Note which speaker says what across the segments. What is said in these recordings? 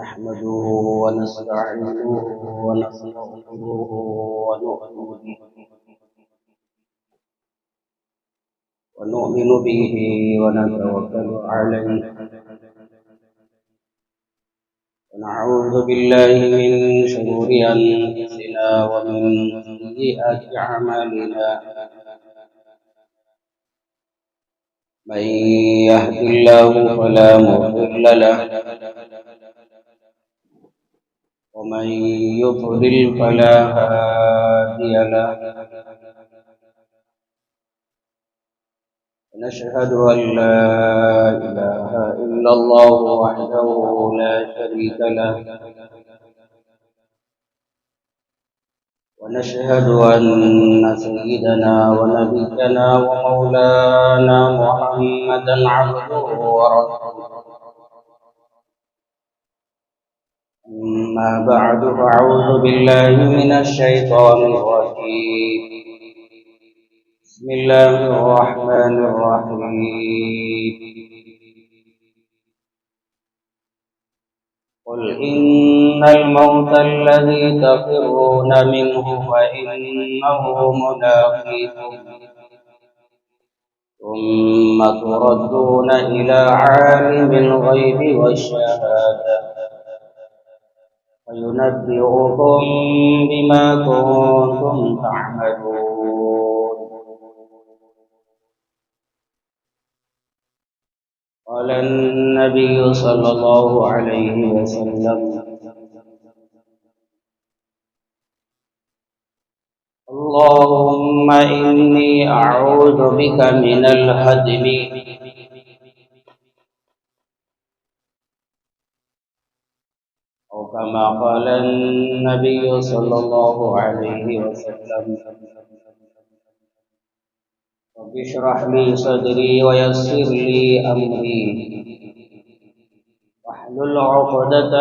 Speaker 1: نحمده ونستعينه ونستغفره ونؤمن به ونتوكل عليه ونعوذ بالله من شرور أنفسنا ومن سيئات أعمالنا من يهد الله فلا مضل له ومن يضلل فلا هادي له ونشهد أن لا إله إلا الله وحده لا شريك له ونشهد أن سيدنا ونبينا ومولانا محمدا عبده ورسوله أما بعد فأعوذ بالله من الشيطان الرجيم بسم الله الرحمن الرحيم قل إن الموت الذي تفرون منه فإنه ملاقيكم ثم تردون إلى عالم الغيب والشهادة وينبئكم بما كنتم تعملون. قال النبي صلى الله عليه وسلم اللهم إني أعوذ بك من الهدم أو كما قال النبي صلى الله عليه وسلم رب اشرح لي صدري ويسر لي أمري واحلل عقدة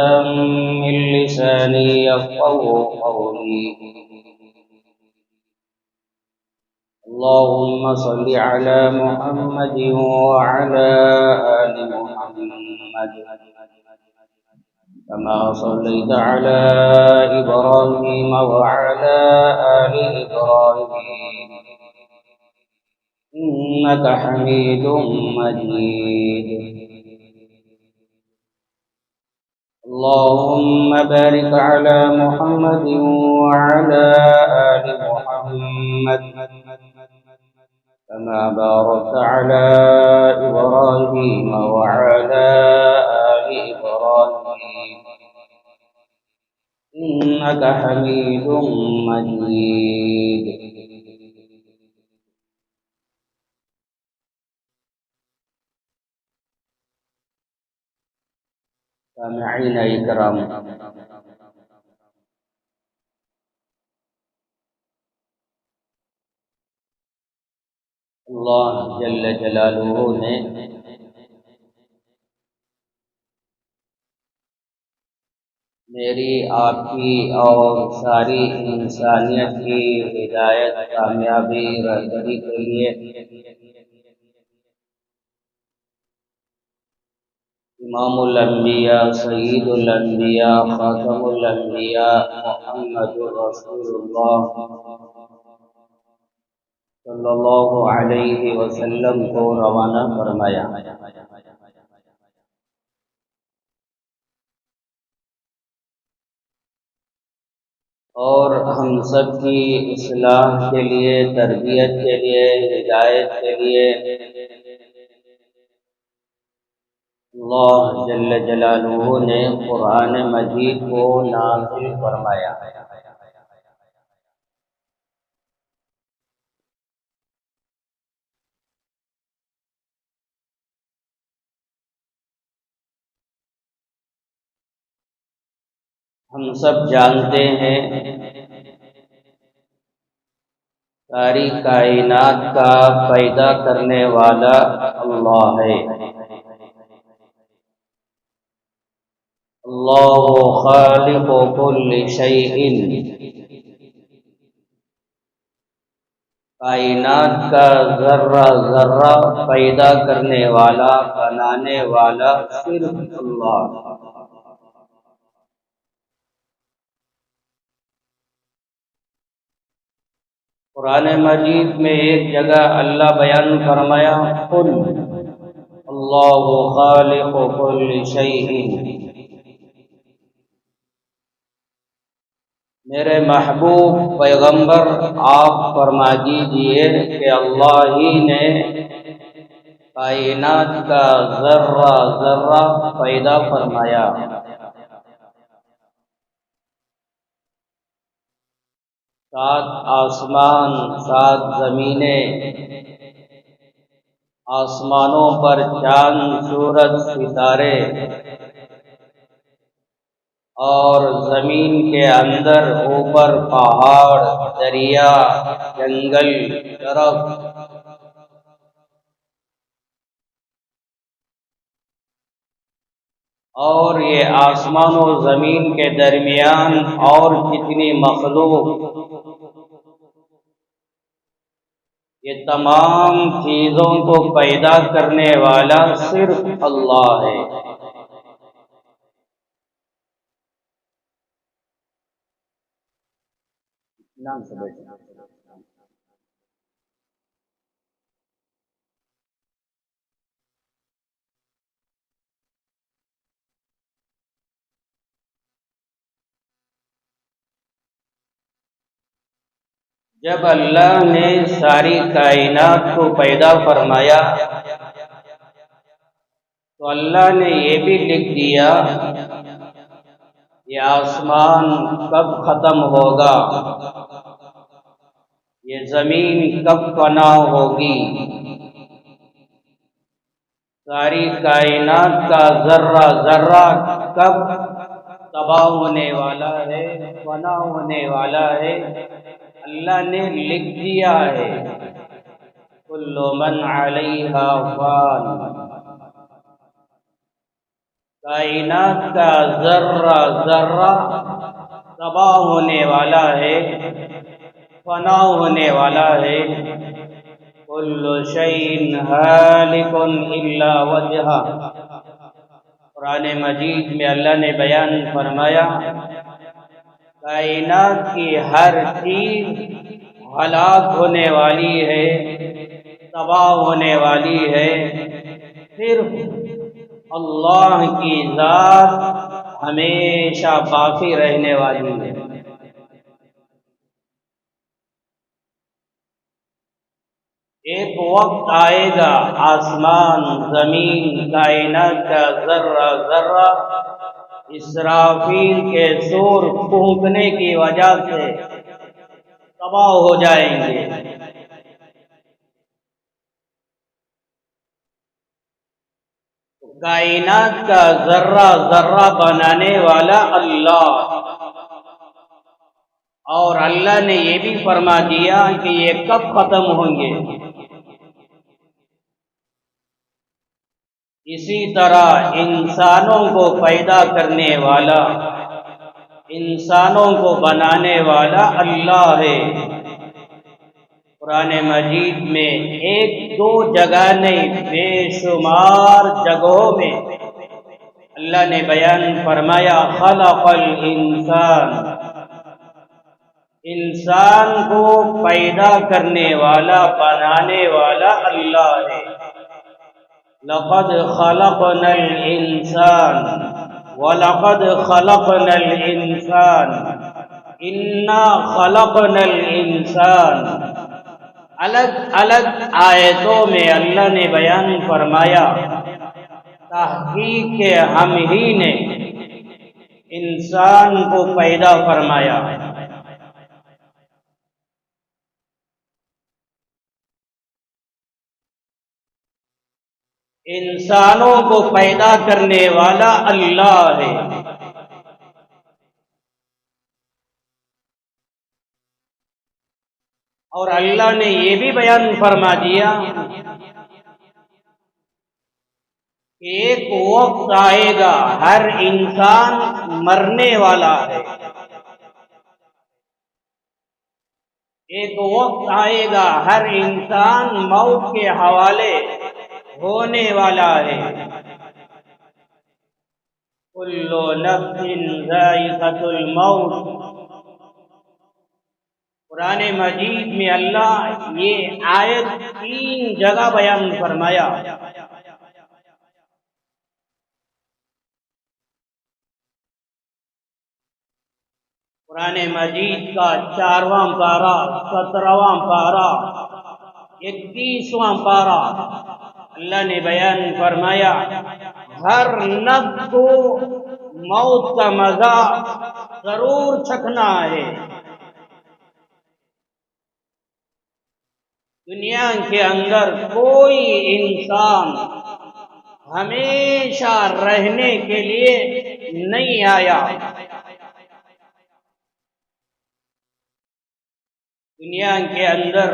Speaker 1: من لساني يفقهوا قولي. اللهم صل على محمد وعلى آل محمد كما صليت على إبراهيم وعلى آل إبراهيم إنك حميد مجيد. اللهم بارك على محمد وعلى آل محمد كما باركت على إبراهيم وعلى آل إبراهيم إنك حميد مجيد. سامعین اکرام، اللہ جل جلالہ نے میری آپ کی اور ساری انسانیت کی ہدایت کامیابی رہبری کے لیے امام الانبیاء سید الانبیاء خاتم الانبیاء محمد رسول اللہ صلی اللہ علیہ وسلم کو روانہ فرمایا. اور ہم سب کی اصلاح کے لیے، تربیت کے لیے، ہدایت کے لیے اللہ جل جلالہ نے قرآن مجید کو نازل فرمایا. ہم سب جانتے ہیں ساری کائنات کا پیدا کرنے والا اللہ ہے. اللہ خالق کل شیء، کائنات کا ذرہ ذرہ پیدا کرنے والا، بنانے والا صرف اللہ. قرآن مجید میں ایک جگہ اللہ بیان فرمایا قل اللہ خالق کل شیء، میرے محبوب پیغمبر آپ فرما دیجئے کہ اللہ ہی نے کائنات کا ذرہ ذرہ پیدا فرمایا، سات آسمان، سات زمینیں، آسمانوں پر چاند سورج ستارے، اور زمین کے اندر اوپر پہاڑ، دریا، جنگل، درخت، اور یہ آسمان و زمین کے درمیان اور جتنی مخلوق، یہ تمام چیزوں کو پیدا کرنے والا صرف اللہ ہے۔ جب اللہ نے ساری کائنات کو پیدا فرمایا تو اللہ نے یہ بھی لکھ دیا یہ آسمان کب ختم ہوگا، یہ زمین کب فنا ہوگی، ساری کائنات کا ذرہ ذرہ کب تباہ ہونے والا ہے، فنا ہونے والا ہے، اللہ نے لکھ دیا ہے۔ کل من علیہا فان، کائنات کا ذرہ ذرہ تباہ ہونے والا ہے، فنا ہونے والا ہے۔ کل شیء ہالک الا وجہہ، قرآن مجید میں اللہ نے بیان فرمایا کائنات کی ہر چیز ہلاک ہونے والی ہے، تباہ ہونے والی ہے، صرف اللہ کی ذات ہمیشہ باقی رہنے والی ہے۔ ایک وقت آئے گا آسمان، زمین، کائنات کا ذرہ ذرہ اسرافیل کے سور پھونکنے کی وجہ سے تباہ ہو جائیں گے۔ کائنات کا ذرہ ذرہ بنانے والا اللہ، اور اللہ نے یہ بھی فرما دیا کہ یہ کب ختم ہوں گے۔ اسی طرح انسانوں کو پیدا کرنے والا، انسانوں کو بنانے والا اللہ ہے۔ قرآن مجید میں ایک دو جگہ نہیں، بے شمار جگہوں میں اللہ نے بیان فرمایا خلق الانسان، انسان کو پیدا کرنے والا، بنانے والا اللہ ہے۔ لقد خلقنا الانسان وَلَقَدْ خَلَقْنَا الْإِنسَانَ إِنَّا خَلَقْنَا الْإِنسَانَ۔ الگ الگ آیتوں میں اللہ نے بیان فرمایا تحقیق کہ ہم ہی نے انسان کو پیدا فرمایا۔ انسانوں کو پیدا کرنے والا اللہ ہے۔ اور اللہ نے یہ بھی بیان فرما دیا کہ ایک وقت آئے گا ہر انسان مرنے والا ہے، ایک وقت آئے گا ہر انسان موت کے حوالے ہونے والا ہے۔ کل نفس ذائقۃ الموت، قرآن مجید میں اللہ یہ آیت 3 جگہ بیان فرمایا۔ قرآن مجید کا 4واں پارہ، 17واں پارہ، 31واں پارہ، اللہ نے بیان فرمایا ہر نفس کو موت کا مزہ ضرور چکھنا ہے۔ دنیا کے اندر کوئی انسان ہمیشہ رہنے کے لیے نہیں آیا۔ دنیا کے اندر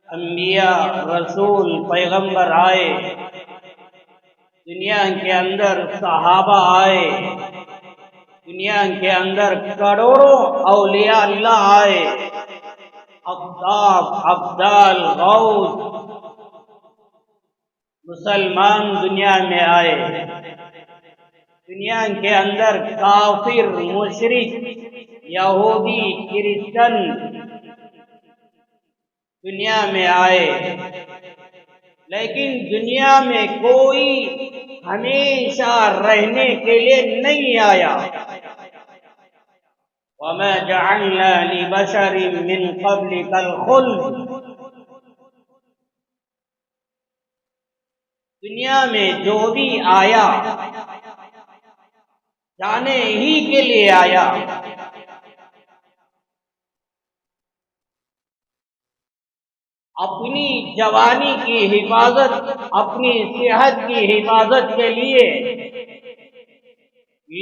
Speaker 1: انبیاء، رسول، پیغمبر آئے، دنیا کے اندر صحابہ آئے، دنیا کے اندر کروڑوں اولیاء اللہ آئے، اقطاب، ابدال، غوث، مسلمان دنیا میں آئے۔ دنیا کے اندر کافر، مشرک، یہودی، کرسچن دنیا میں آئے، لیکن دنیا میں کوئی ہمیشہ رہنے کے لیے نہیں آیا۔ وَمَا جَعَلْنَا لِبَشَرٍ مِّن قَبْلِكَ الْخُلْدَ، دنیا میں جو بھی آیا جانے ہی کے لیے آیا۔ اپنی جوانی کی حفاظت، اپنی صحت کی حفاظت کے لیے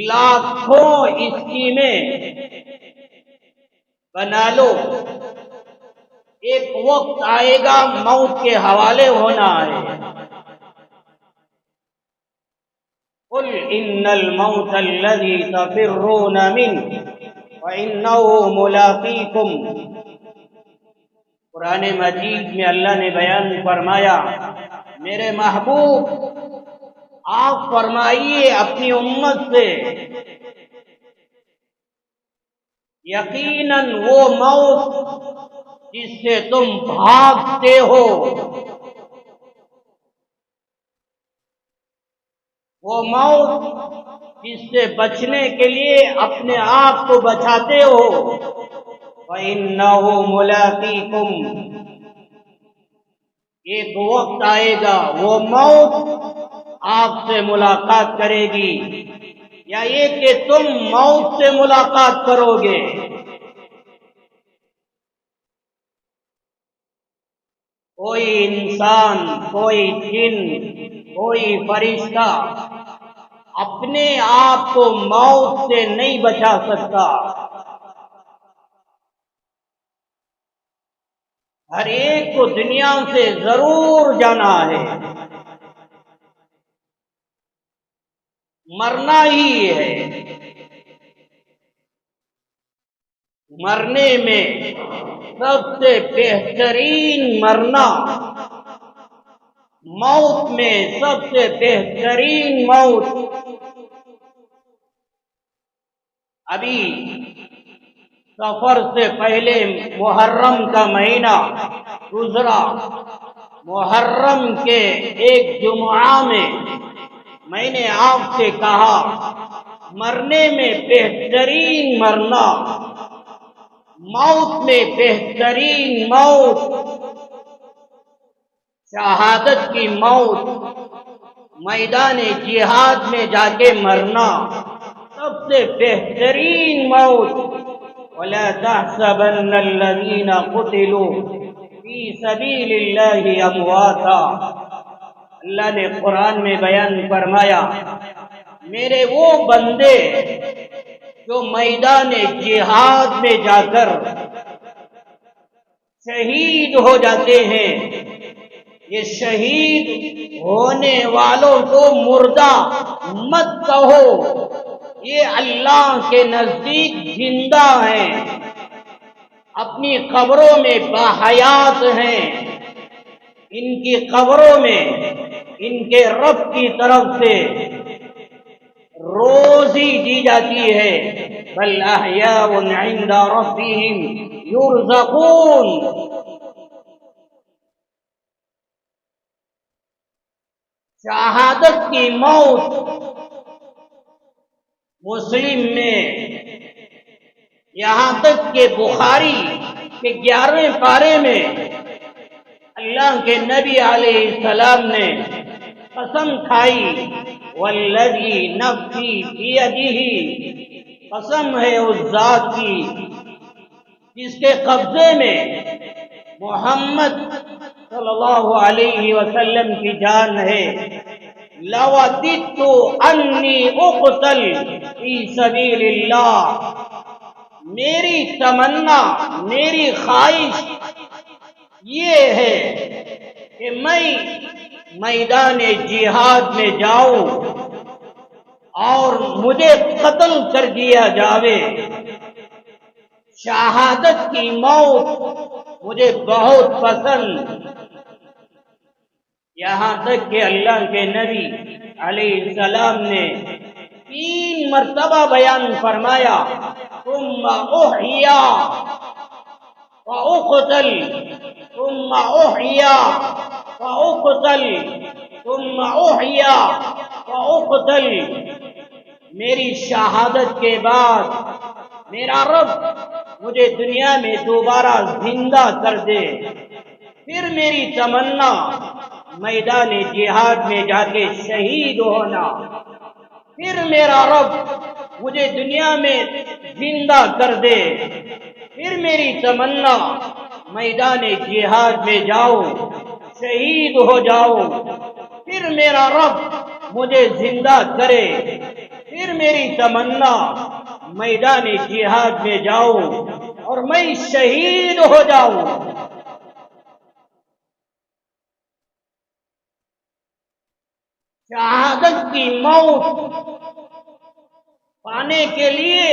Speaker 1: لاکھوں اسکیمیں بنا لو، ایک وقت آئے گا موت کے حوالے ہونا ہے۔ قُلْ إِنَّ الْمَوْتَ الَّذِي تَفِرُّونَ مِنْهُ فَإِنَّهُ مُلَاقِيكُمْ، قرآن مجید میں اللہ نے بیان فرمایا میرے محبوب آپ فرمائیے اپنی امت سے یقیناً وہ موت جس سے تم بھاگتے ہو، وہ موت جس سے بچنے کے لیے اپنے آپ کو بچاتے ہو، وَإِنَّهُ مُلَاقِيكُمْ، ایک وقت آئے گا وہ موت آپ سے ملاقات کرے گی، یا یہ کہ تم موت سے ملاقات کرو گے۔ کوئی انسان، کوئی جن، کوئی فرشتہ اپنے آپ کو موت سے نہیں بچا سکتا۔ ہر ایک کو دنیا سے ضرور جانا ہے، مرنا ہی ہے۔ مرنے میں سب سے بہترین مرنا، موت میں سب سے بہترین موت، ابھی سفر سے پہلے محرم کا مہینہ گزرا، محرم کے ایک جمعہ میں نے آپ سے کہا مرنے میں بہترین مرنا، موت میں بہترین موت، شہادت کی موت، میدان جہاد میں جا کے مرنا سب سے بہترین موت۔ وَلَا تَحْسَبَنَّ الَّذِينَ قُتِلُوا فِي سَبِيلِ اللَّهِ أَمْوَاتًا، اللہ نے قرآن میں بیان فرمایا میرے وہ بندے جو میدان جہاد میں جا کر شہید ہو جاتے ہیں، یہ شہید ہونے والوں کو مردہ مت کہو، یہ اللہ کے نزدیک زندہ ہیں، اپنی قبروں میں باحیات ہیں، ان کی قبروں میں ان کے رب کی طرف سے روزی دی جاتی ہے۔ بل احیاء عند ربهم یرزقون۔ شہادت کی موت مسلم میں، یہاں تک کہ بخاری کے 11ویں پارے میں اللہ کے نبی علیہ السلام نے قسم کھائی، والذی نفسی بیدہ، قسم ہے اس ذات کی جس کے قبضے میں محمد صلی اللہ علیہ وسلم کی جان ہے، لوددت انی اقتل فی سبیل اللہ، میری تمنا، میری خواہش یہ ہے کہ میں میدان جہاد میں جاؤں اور مجھے قتل کر دیا جاوے۔ شہادت کی موت مجھے بہت پسند۔ یہاں تک کہ اللہ کے نبی علیہ السلام نے 3 مرتبہ بیان فرمایا، ثم احیا فاقتل، ثم احیا فاقتل، ثم احیا فاقتل۔ میری شہادت کے بعد میرا رب مجھے دنیا میں دوبارہ زندہ کر دے، پھر میری تمنا میدان جہاد میں جا کے شہید ہونا، پھر میرا رب مجھے دنیا میں زندہ کر دے، پھر میری تمنا میدان جہاد میں جاؤں، شہید ہو جاؤں، پھر میرا رب مجھے زندہ کرے، پھر میری تمنا میدان جہاد میں جاؤں اور میں شہید ہو جاؤں۔ شہادت کی موت پانے کے لیے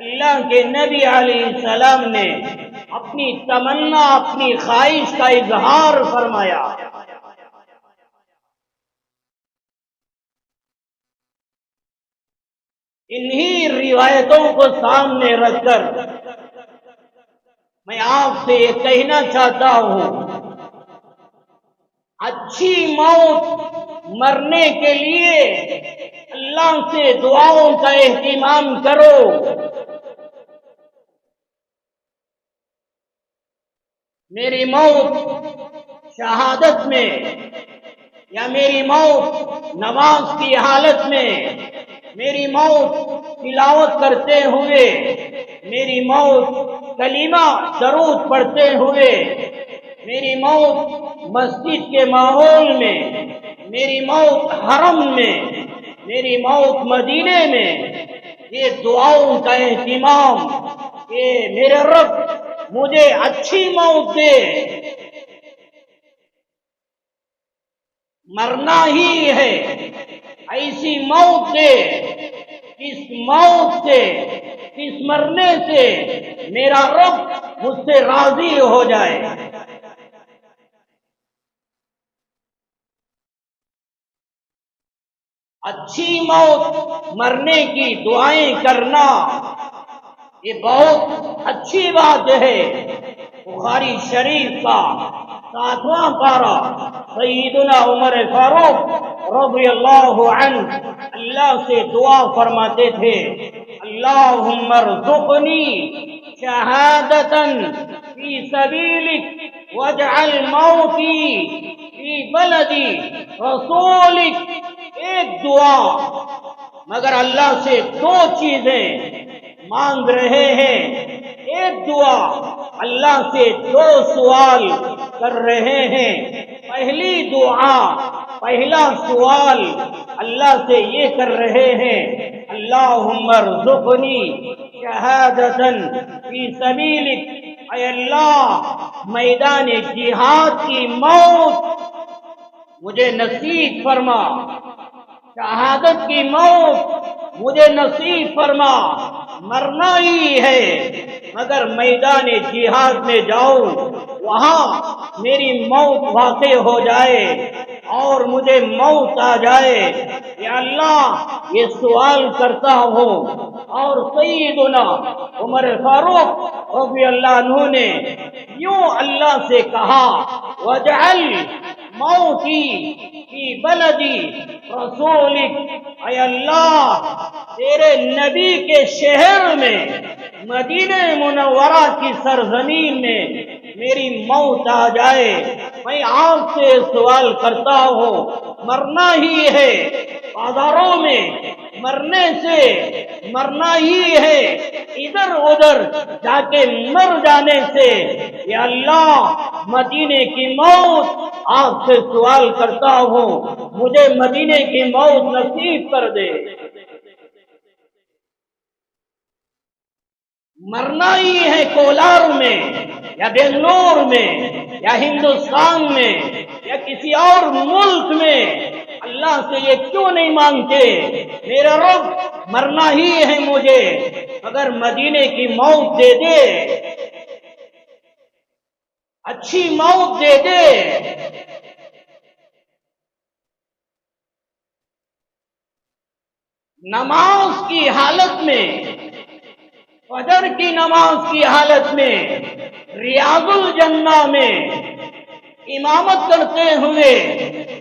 Speaker 1: اللہ کے نبی علیہ السلام نے اپنی تمنا، اپنی خواہش کا اظہار فرمایا۔ انہی روایتوں کو سامنے رکھ کر میں آپ سے یہ کہنا چاہتا ہوں، اچھی موت مرنے کے لیے اللہ سے دعاؤں کا اہتمام کرو۔ میری موت شہادت میں، یا میری موت نماز کی حالت میں، میری موت تلاوت کرتے ہوئے، میری موت کلمہ درود پڑھتے ہوئے، میری موت مسجد کے ماحول میں، میری موت حرم میں، میری موت مدینے میں، یہ دعاؤں کا اہتمام کہ میرے رب مجھے اچھی موت دے، مرنا ہی ہے، ایسی موت دے، اس موت سے، اس مرنے سے میرا رب مجھ سے راضی ہو جائے۔ اچھی موت مرنے کی دعائیں کرنا یہ بہت اچھی بات ہے۔ بخاری شریف کا 7واں پارہ، سیدنا عمر فاروق رضی اللہ عنہ اللہ سے دعا فرماتے تھے، اللہم ارزقنی شہادتا فی سبیلک واجعل موتی فی بلدی رسولک۔ ایک دعا، مگر اللہ سے 2 چیزیں مانگ رہے ہیں۔ ایک دعا، اللہ سے 2 سوال کر رہے ہیں۔ پہلی دعا، پہلا سوال اللہ سے یہ کر رہے ہیں، اللہم ارزقنی شہادتا فی سبیلک، اے اللہ میدان جہاد کی موت مجھے نصیب فرما، شہادت کی موت مجھے نصیب فرما۔ مرنا ہی ہے مگر میدان جہاد میں جاؤں، وہاں میری موت واقع ہو جائے اور مجھے موت آ جائے۔ یا اللہ یہ سوال کرتا ہوں۔ اور سیدنا عمر فاروق رضی اللہ عنہ نے یوں اللہ سے کہا، وَجْعَلْ مَوْتِي فِي بَلَدِ رَسُولِكَ، اے اللہ تیرے نبی کے شہر میں، مدینہ منورہ کی سرزمین میں میری موت آ جائے، میں آپ سے سوال کرتا ہوں، مرنا ہی ہے، بازاروں میں مرنے سے مرنا ہی ہے، ادھر ادھر جا کے مر جانے سے، یا اللہ مدینے کی موت آپ سے سوال کرتا ہوں، مجھے مدینے کی موت نصیب کر دے۔ مرنا ہی ہے کولار میں یا بنگلور میں یا ہندوستان میں یا کسی اور ملک میں، اللہ سے یہ کیوں نہیں مانگتے، میرا رب مرنا ہی ہے مجھے، اگر مدینے کی موت دے دے، اچھی موت دے دے۔ نماز کی حالت میں، فجر کی نماز کی حالت میں، ریاض الجنہ میں امامت کرتے ہوئے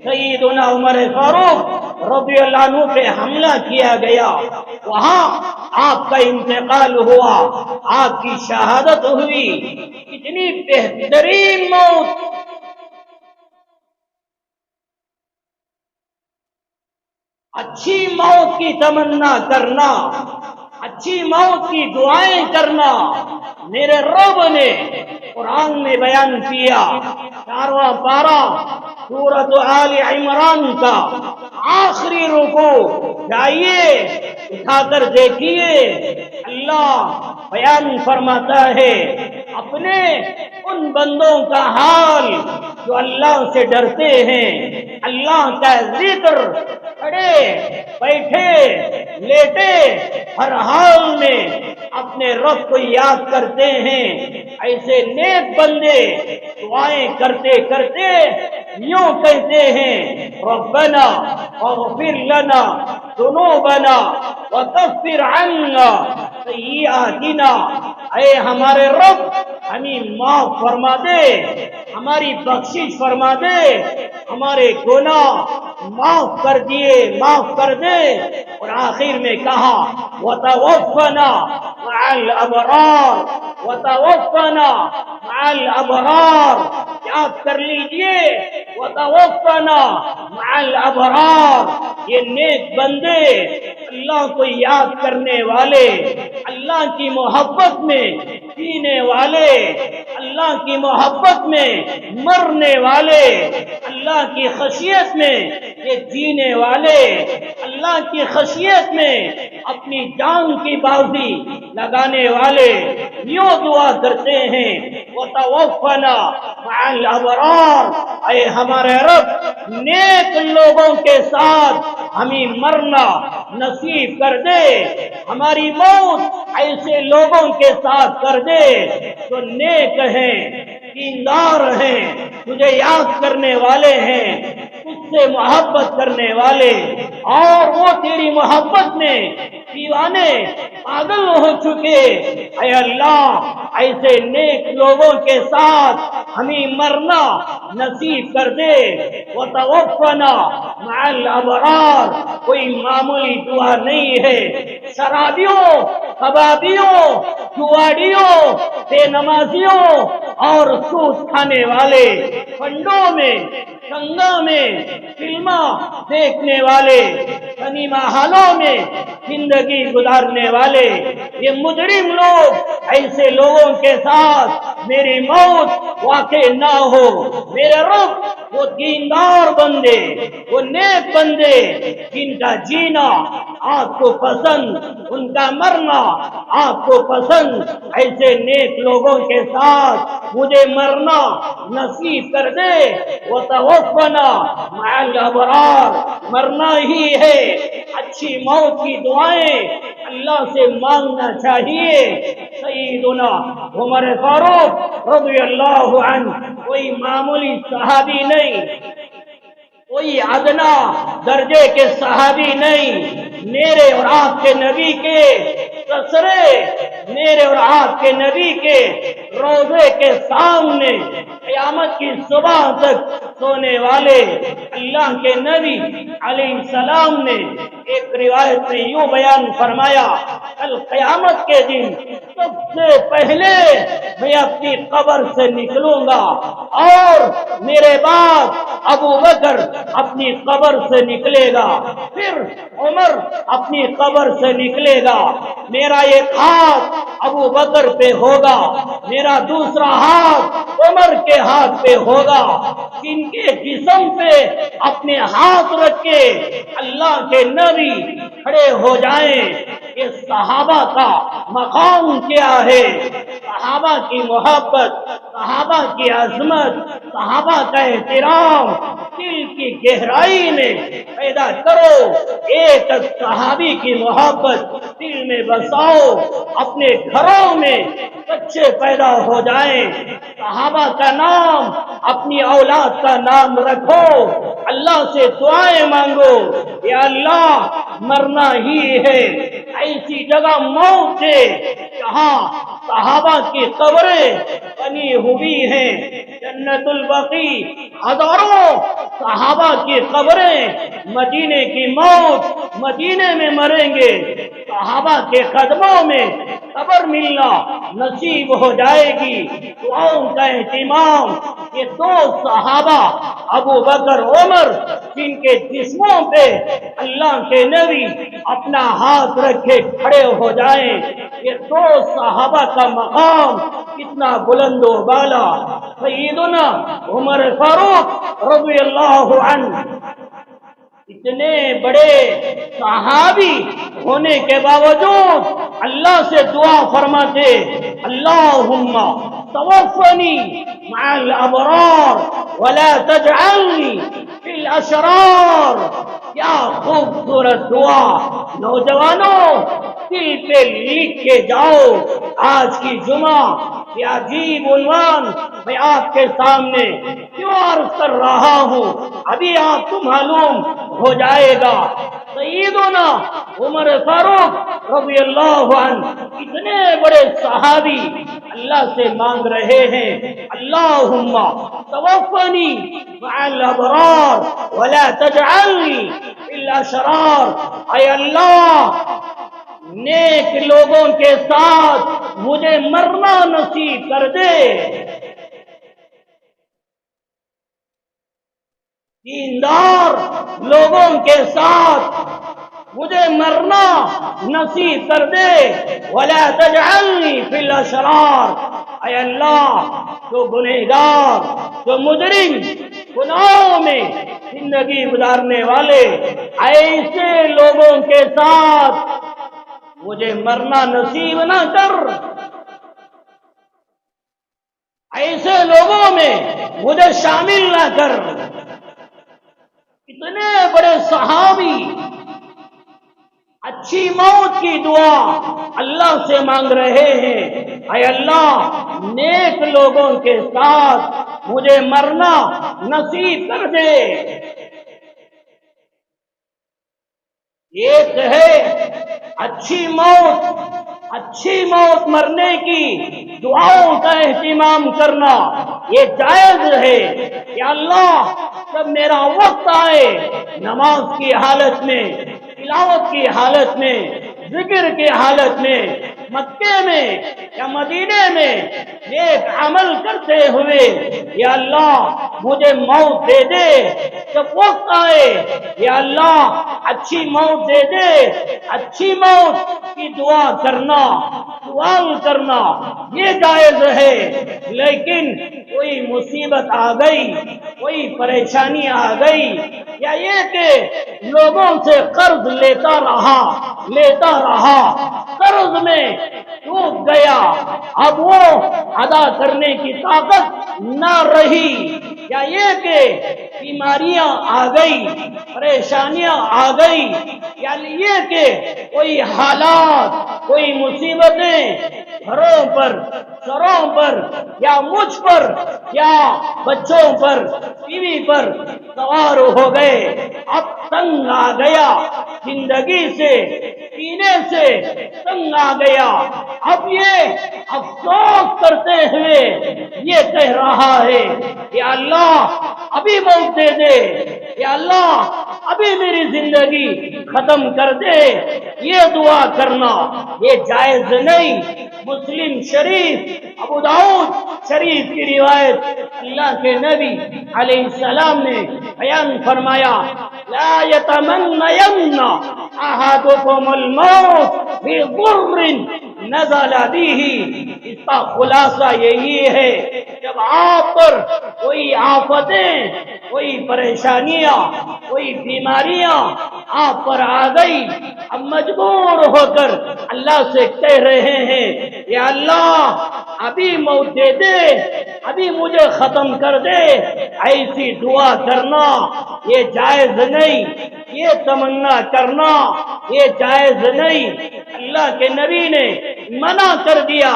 Speaker 1: سیدنا عمر فاروق رضی اللہ عنہ پہ حملہ کیا گیا، وہاں آپ کا انتقال ہوا، آپ کی شہادت ہوئی۔ اتنی بہترین موت، اچھی موت کی تمنا کرنا، اچھی موت کی دعائیں کرنا، میرے رب نے قرآن میں بیان کیا، 4واں پارہ سورۃ آل عمران کا آخری رکوع جائیے اٹھا کر دیکھیے، اللہ بیان فرماتا ہے اپنے ان بندوں کا حال جو اللہ سے ڈرتے ہیں، اللہ کا ذکر کھڑے بیٹھے لیٹے ہر حال میں اپنے رب کو یاد کرتے ہیں، ایسے نیک بندے دعائیں کرتے کرتے یوں کہتے ہیں، ربنا اغفر لنا ذنوبنا وکفر عنا سیئاتنا، اے ہمارے رب ہمیں معاف فرما دے، ہماری بخشش فرما دے، ہمارے گناہ معاف کر دیے، معاف کر دے۔ اور آخر میں کہا وَتَوَفَّنَا مَعَ الْأَبْرَارِ، وَتَوَفَّنَا مَعَ الْأَبْرَارِ، یاد کر لیجئے وَتَوَفَّنَا مَعَ الْأَبْرَارِ، یہ نیک بندے اللہ کو یاد کرنے والے، اللہ کی محبت میں جینے والے، اللہ کی محبت میں مرنے والے، اللہ کی خشیت میں یہ جینے والے، اللہ کی خشیت میں اپنی جان کی بازی لگانے والے یوں دعا کرتے ہیں، وَتَوَفَّنَا مَعَ الْأَبْرَارِ، اے ہمارے رب نیک لوگوں کے ساتھ ہمیں مرنا نصیب کر دے، ہماری موت ایسے لوگوں کے ساتھ کر دے جو نیک ہیں، دیندار ہیں، تجھے یاد کرنے والے ہیں، تجھ سے محبت کرنے والے، اور وہ تیری محبت میں دیوانے پاگل ہو چکے، اے اللہ ایسے نیک لوگوں کے ساتھ ہمیں مرنا نصیب کر دے۔ وَتَوَفَّنَا مَعَ الْأَبْرَارِ کوئی معمولی دعا نہیں ہے، شرابیوں، کبابیوں، جواڑیوں، بے نمازیوں اور سود کھانے والے، فنڈوں میں، گنگا میں فلمیں دیکھنے والے، سنیما ہالوں میں زندگی گزارنے والے، یہ مجرم لوگ، ایسے لوگوں کے ساتھ میری موت واقع نہ ہو۔ میرے رب وہ دیندار بندے، وہ نیک بندے جن کا جینا آپ کو پسند، ان کا مرنا آپ کو پسند، ایسے نیک لوگوں کے ساتھ مجھے مرنا نصیب کر دے۔ وَتَوَفَّنَا مَعَ الْأَبْرَارِ مرنا ہی ہے، اچھی موت کی دعائیں اللہ سے مانگنا چاہیے۔ سیدنا عمر فاروق رضی اللہ عنہ کوئی معمولی صحابی نہیں، کوئی ادنا درجے کے صحابی نہیں، میرے اور آپ کے نبی کے سسرے، میرے اور آپ کے نبی کے روزے کے سامنے قیامت کی صبح تک سونے والے اللہ کے نبی علیہ السلام نے ایک روایت میں یوں بیان فرمایا، کل قیامت کے دن سب سے پہلے میں اپنی قبر سے نکلوں گا اور میرے بعد ابو بکر اپنی قبر سے نکلے گا، پھر عمر اپنی قبر سے نکلے گا، میرا ایک ہاتھ ابو بکر پہ ہوگا، میرا دوسرا ہاتھ عمر کے ہاتھ پہ ہوگا، جن کے جسم پہ اپنے ہاتھ رکھ کے اللہ کے نبی کھڑے ہو جائیں۔ یہ صحابہ کا مقام کیا ہے، صحابہ کی محبت، صحابہ کی عظمت، صحابہ کا احترام دل کی گہرائی میں پیدا کرو، ایک صحابی کی محبت دل میں بساؤ، اپنے گھروں میں بچے پیدا ہو جائیں، صحابہ کا نام اپنی اولاد کا نام رکھو، اللہ سے دعائیں مانگو، یا اللہ مرنا ہی ہے، ایسی جگہ موت ہے جہاں صحابہ کی قبریں بنی ہوئی ہیں، جنت البقیع ہزاروں صحابہ کی قبریں، مدینے کی موت مدینے میں مریں گے، صحابہ کے قدموں میں قبر ملنا نصیب ہو جائے گی، دعاؤں کا اہتمام۔ یہ دو صحابہ ابو بکر عمر جن کے جسموں پہ اللہ کے نبی اپنا ہاتھ رکھے کھڑے ہو جائیں، یہ دو صحابہ کا مقام کتنا بلند و بالا۔ سیدنا عمر فاروق رضی اللہ عنہ اتنے بڑے صحابی ہونے کے باوجود اللہ سے دعا فرماتے، اللہم توفنی مع الابرار ولا تجعلنی فی الاشرار۔ کیا خوبصورت دعا، نوجوانوں دل پہ لکھ کے جاؤ۔ آج کی جمعہ یہ عجیب عنوان میں آپ کے سامنے کیوں عرض کر رہا ہوں، ابھی آپ کو معلوم ہو جائے گا۔ سیدنا عمر فاروق رضی اللہ عنہ اتنے بڑے صحابی اللہ سے مانگ رہے ہیں، اللہم توفنی مع الابرار ولا تجعلنی فی الاشرار۔ اے اللہ نیک لوگوں کے ساتھ مجھے مرنا نصیب کر دے، دیندار لوگوں کے ساتھ مجھے مرنا نصیب کر دے، ولا تجعلنی فی الاشرار۔ اے اللہ جو گنہگار، جو مجرم، گناہوں میں زندگی گزارنے والے ایسے لوگوں کے ساتھ مجھے مرنا نصیب نہ کر، ایسے لوگوں میں مجھے شامل نہ کر۔ اتنے بڑے صحابی اچھی موت کی دعا اللہ سے مانگ رہے ہیں، اے اللہ نیک لوگوں کے ساتھ مجھے مرنا نصیب کر دے۔ ایک ہے اچھی موت مرنے کی دعاؤں کا اہتمام کرنا، یہ جائز ہے کہ اللہ جب میرا وقت آئے نماز کی حالت میں، تلاوت کی حالت میں، ذکر کی حالت میں، مکے میں یا مدینے میں نیک عمل کرتے ہوئے، یا اللہ مجھے موت دے دے، جب وقت آئے یا اللہ اچھی موت دے دے۔ اچھی موت کی دعا کرنا، سوال کرنا یہ جائز ہے، لیکن کوئی مصیبت آ گئی، کوئی پریشانی آ گئی، یا یہ کہ لوگوں سے قرض لیتا رہا، قرض میں ڈوب گیا، اب وہ ادا کرنے کی طاقت نہ رہی، یا یہ کہ بیماریاں آ گئی، پریشانیاں آ گئی، یا یہ کہ کوئی حالات کوئی مصیبتیں گھروں پر، سروں پر، یا مجھ پر، یا بچوں پر، بیوی پر سوار ہو گئے، اب تنگ آ گیا زندگی سے، پینے سے تنگ آ گیا، اب یہ افسوس کرتے ہوئے یہ کہہ رہا ہے یا اللہ ابھی موت دے دے، یا اللہ ابھی میری زندگی ختم کر دے، یہ دعا کرنا یہ جائز نہیں۔ مسلم شریف، ابو داؤد شریف کی روایت، اللہ کے نبی علیہ السلام نے بیان فرمایا لا یتمنین احدکم الموت بضر نزل به، اس کا خلاصہ یہی ہے جب آپ پر کوئی آفتیں، کوئی پریشانیاں، کوئی بیماریاں آپ پر آ گئی، اب مجبور ہو کر اللہ سے کہہ رہے ہیں یا اللہ ابھی موت دے دے، ابھی مجھے ختم کر دے، ایسی دعا کرنا یہ جائز نہیں، یہ تمنا کرنا یہ جائز نہیں۔ اللہ کے نبی نے منع کر دیا،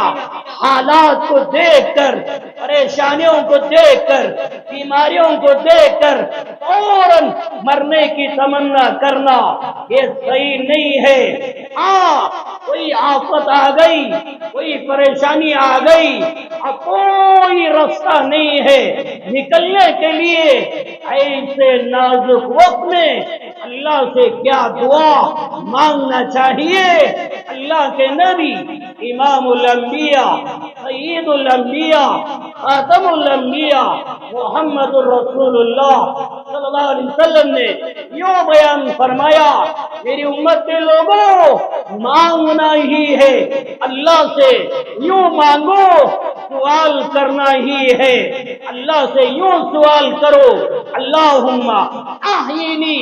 Speaker 1: حالات کو دیکھ کر، پریشانیوں کو دیکھ کر، بیماریوں کو دیکھ کر فوراً مرنے کی تمنا کرنا یہ صحیح نہیں ہے۔ ہاں کوئی آفت آ گئی، کوئی پریشانی آ گئی، اب کوئی راستہ نہیں ہے نکلنے کے لیے، ایسے نازک وقت میں اللہ سے کیا دعا مانگنا چاہیے؟ اللہ کے نبی امام الانبیاء، سید الانبیاء، خاتم الانبیاء محمد الرسول اللہ صلی اللہ علیہ وسلم نے یوں بیان فرمایا میری امت کے لوگوں مانگنا ہی ہے اللہ سے، یوں مانگو، سوال کرنا ہی ہے اللہ سے، یوں سوال کرو اللہم احیینی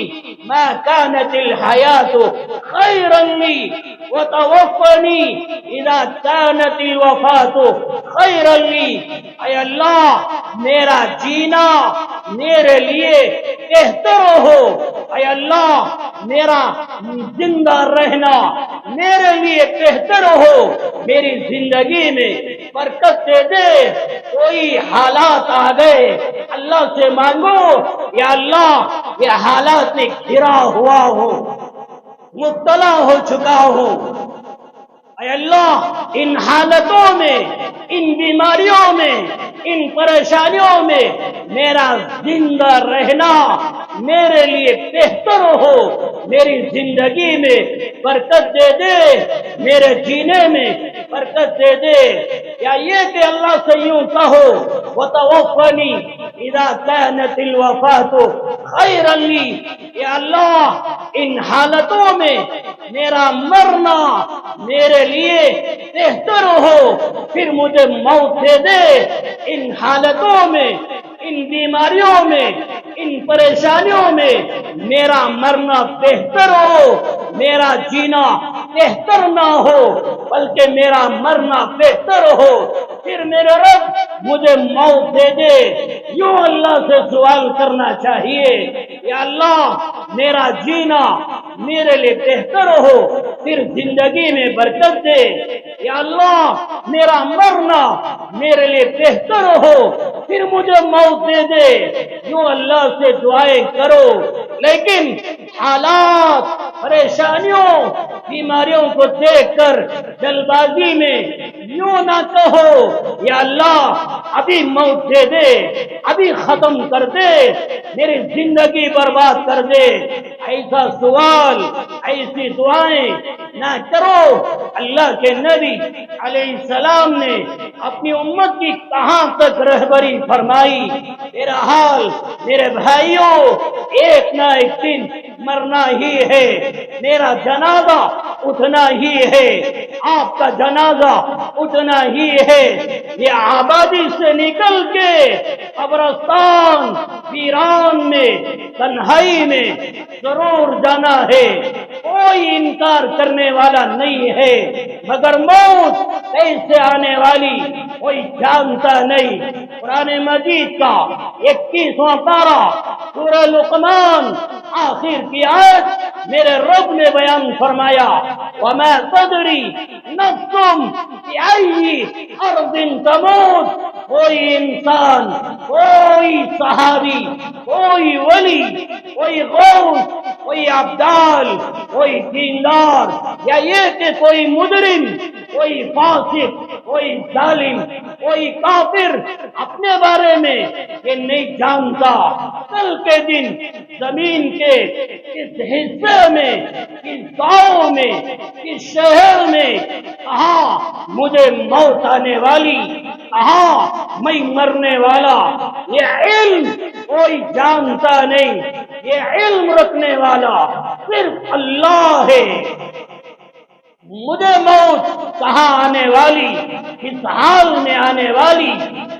Speaker 1: ما کانت الحیات خیرا لی وتوفنی اذا کانت الوفات خیرا لی، اے اللہ میرا جینا میرے لیے بہتر ہو، اے اللہ میرا زندہ رہنا میرے لیے بہتر ہو، میری زندگی میں برکت دے دے۔ کوئی حالات آ گئے اللہ سے مانگو یا اللہ یہ حالات میں گھرا ہوا ہو، مبتلا ہو چکا ہو، اے اللہ ان حالتوں میں، ان بیماریوں میں، ان پریشانیوں میں میرا زندہ رہنا میرے لیے بہتر ہو، میری زندگی میں برکت دے دے، میرے جینے میں برکت دے دے۔ یا یہ کہ اللہ سے یوں کہو وتوفنی اذا كانت الوفات خیرا لی، یا اللہ ان حالتوں میں میرا مرنا میرے لیے بہتر ہو، پھر مجھے موت دے دے۔ ان حالتوں میں، ان بیماریوں میں، ان پریشانیوں میں میرا مرنا بہتر ہو، میرا جینا بہتر نہ ہو بلکہ میرا مرنا بہتر ہو، پھر میرے رب مجھے موت دے دے۔ یوں اللہ سے سوال کرنا چاہیے یا اللہ میرا جینا میرے لیے بہتر ہو، پھر زندگی میں برکت دے، یا اللہ میرا مرنا میرے لیے بہتر ہو، پھر مجھے موت دے دے۔ یوں اللہ سے دعائیں کرو، لیکن حالات، پریشانیوں، بیماریوں کو دیکھ کر جلد بازی میں یوں نہ کہو یا اللہ ابھی موت دے دے، ابھی ختم کر دے، میری زندگی برباد کر دے۔ ایسا سوال، ایسی دعائیں نہ کرو۔ اللہ کے نبی علیہ السلام نے اپنی امت کی کہاں تک رہبری فرمائی۔ میرا حال میرے بھائیوں ایک نہ ایک دن مرنا ہی ہے، میرا جنازہ اٹھنا ہی ہے، آپ کا جنازہ اٹھنا ہی ہے۔ یہ آبادی سے نکل کے قبرستان ویران میں، تنہائی میں ضرور جانا ہے، کوئی انکار کرنے والا نہیں ہے، مگر موت کیسے آنے والی کوئی جانتا نہیں۔ قرآن مجید کا 21واں پارہ سورہ لقمان آخر کی آیت میرے رب نے بیان فرمایا وَمَا تَدْرِي نَفْسٌ بِأَيِّ أَرْضٍ تَمُوتُ۔ کوئی انسان، کوئی صحابی، کوئی ولی، کوئی غوث، کوئی عبدال، کوئی دیندار، یا یہ کہ کوئی مجرم، کوئی فاسق، کوئی ظالم، کوئی کافر اپنے بارے میں یہ نہیں جانتا کل کے دن زمین کے کس حصے میں، کس گاؤں میں، کس شہر میں کہاں مجھے موت آنے والی، کہاں میں مرنے والا، یہ علم کوئی جانتا نہیں۔ یہ علم رکھنے والا صرف اللہ ہے۔ مجھے موت کہاں آنے والی، کس حال میں آنے والی،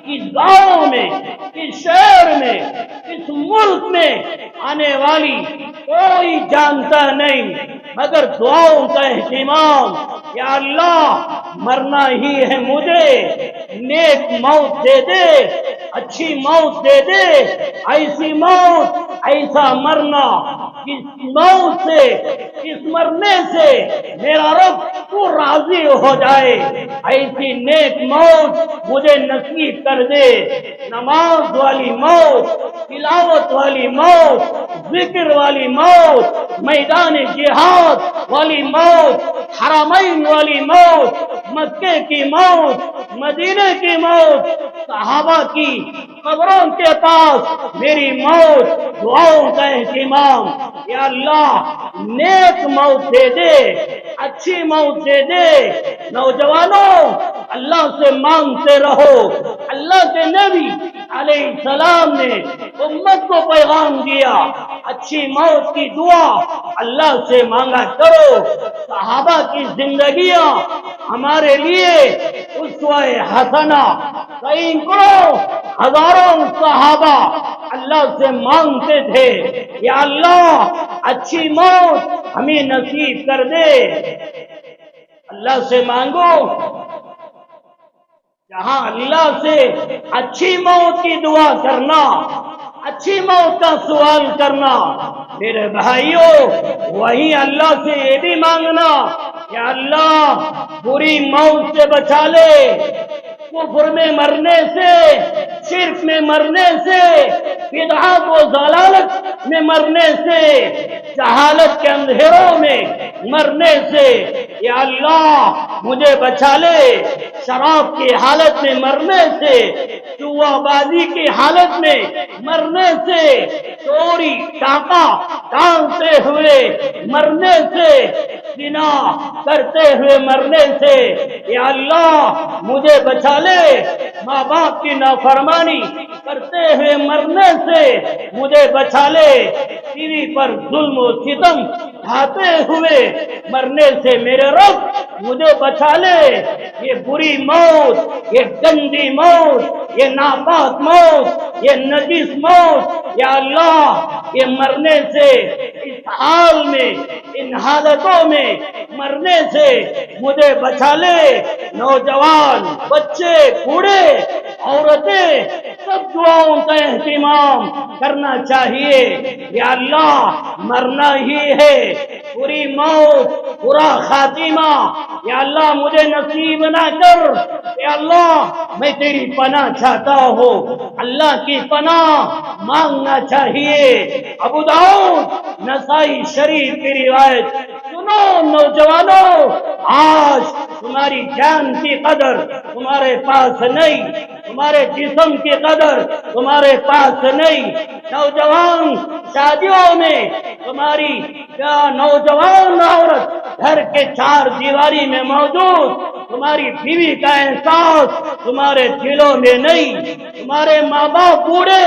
Speaker 1: کس گاؤں میں، کس شہر میں، کس ملک میں آنے والی کوئی جانتا نہیں مگر دعاؤں کا اہتمام۔ یا اللہ مرنا ہی ہے مجھے، نیک موت دے دے، اچھی موت دے دے، ایسی موت، ایسا مرنا جس موت سے، اس مرنے سے میرا رب تو راضی ہو جائے، ایسی نیک موت مجھے نصیب کر دے۔ نماز والی موت، تلاوت والی موت، ذکر والی موت، میدان جہاد والی موت، حرمین والی موت، مکے کی موت، مدینے کی موت، صحابہ کی قبروں کے پاس میری موت، دعاؤں کا اہتمام۔ یا اللہ نیک موت دے دے، اچھی موت دے دے۔ نوجوانوں اللہ سے مانگتے رہو۔ اللہ کے نبی علیہ السلام نے امت کو پیغام دیا، اچھی موت کی دعا اللہ سے مانگا کرو۔ صحابہ کی زندگیاں ہمارے لیے اسوہ حسنہ، سینکڑوں ہزاروں صحابہ اللہ سے مانگتے تھے یا اللہ اچھی موت ہمیں نصیب کر دے۔ اللہ سے مانگو، جہاں اللہ سے اچھی موت کی دعا کرنا، اچھی موت کا سوال کرنا، میرے بھائیوں وہی اللہ سے یہ بھی مانگنا کہ اللہ بری موت سے بچا لے، کفر میں مرنے سے، شرک میں مرنے سے، بدعات و ضلالت میں مرنے سے، جہالت کے اندھیروں میں مرنے سے۔ یا اللہ مجھے بچا لے شراب کی حالت میں مرنے سے، جوا بازی کی حالت میں مرنے سے، چوری ڈاکہ ڈالتے ہوئے مرنے سے، زنا کرتے ہوئے مرنے سے۔ یا اللہ مجھے بچا لے ماں باپ کی نافرمانی کرتے ہوئے مرنے سے، مجھے بچا لے بیوی پر ظلم و ستم ڈھاتے ہوئے مرنے سے، میرے رب مجھے بچا لے یہ بری موت، یہ گندی موت، یہ ناپاک موت، یہ نجس موت۔ یا اللہ یہ مرنے سے، اس حال میں، ان حالتوں میں مرنے سے مجھے بچا لے۔ نوجوان، بچے، بوڑھے، عورتیں سب دعاؤں کا اہتمام کرنا چاہیے۔ یا اللہ مرنا ہی ہے، بری موت، برا خاتمہ یا اللہ مجھے نصیب نہ کر۔ یا اللہ میں تیری پناہ چاہتا ہوں، اللہ کی پناہ مانگنا چاہیے۔ ابو داؤد نسائی شریف کی روایت سنو نوجوانوں، آج تمہاری جان کی قدر تمہارے پاس نہیں، تمہارے جسم کی قدر تمہارے پاس نہیں۔ نوجوان شادیوں میں تمہاری نوجوان عورت گھر کے چار دیواری میں موجود، تمہاری بیوی کا احساس تمہارے دلوں میں نہیں، تمہارے ماں باپ بوڑھے،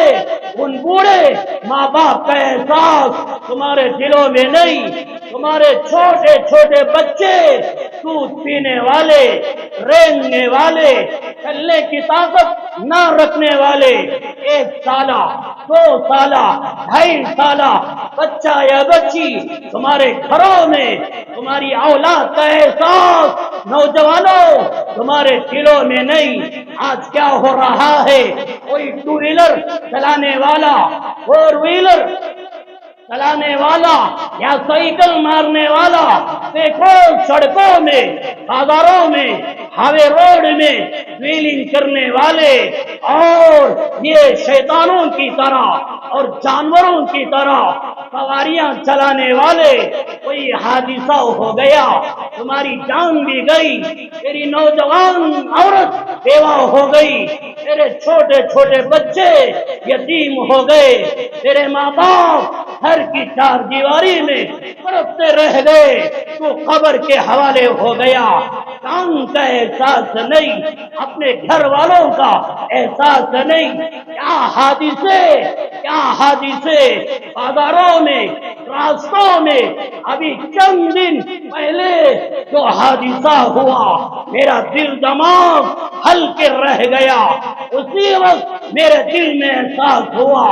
Speaker 1: ان بوڑھے ماں باپ کا احساس تمہارے دلوں میں نہیں، تمہارے چھوٹے چھوٹے بچے دودھ پینے والے، رینگنے والے، چلنے کی طاقت نہ رکھنے والے، 1 سالہ، 2 سالہ، 2.5 سالہ بچہ یا بچی تمہارے گھروں میں، تمہاری اولاد کا احساس نوجوانوں تمہارے دلوں میں نہیں۔ آج کیا ہو رہا ہے، کوئی 2 ویلر چلانے والا، 4 ویلر
Speaker 2: چلانے والا یا سائیکل مارنے والا، دیکھو سڑکوں میں، بازاروں میں، ہاوے روڈ میں ویلنگ کرنے والے اور یہ شیطانوں کی طرح اور جانوروں کی طرح سواریاں چلانے والے، کوئی حادثہ ہو گیا، تمہاری جان بھی گئی، تیری نوجوان عورت بیوہ ہو گئی، تیرے چھوٹے چھوٹے بچے یتیم ہو گئے، تیرے ماں باپ گھر کی چار دیواری میں تڑپتے رہ گئے، تو قبر کے حوالے ہو گیا، کام کا احساس نہیں، اپنے گھر والوں کا احساس نہیں، کیا حادثے بازاروں میں، راستوں میں، ابھی چند دن پہلے جو حادثہ ہوا میرا دل دماغ ہلکے رہ گیا، اسی وقت میرے دل میں احساس ہوا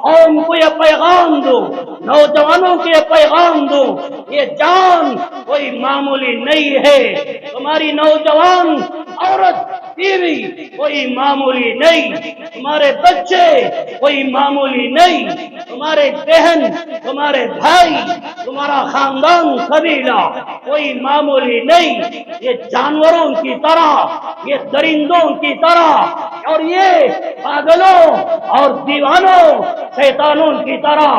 Speaker 2: قوم کو یہ پیغام دو، نوجوانوں کو یہ پیغام دو، یہ جان کوئی معمولی نہیں ہے، تمہاری نوجوان عورت بیوی کوئی معمولی نہیں، تمہارے بچے کوئی معمولی نہیں، تمہارے بہن، تمہارے بھائی، تمہارا خاندان قبیلہ کوئی معمولی نہیں، یہ جانوروں کی طرح، یہ درندوں کی طرح اور یہ پاگلوں اور دیوانوں شیطانوں کی طرح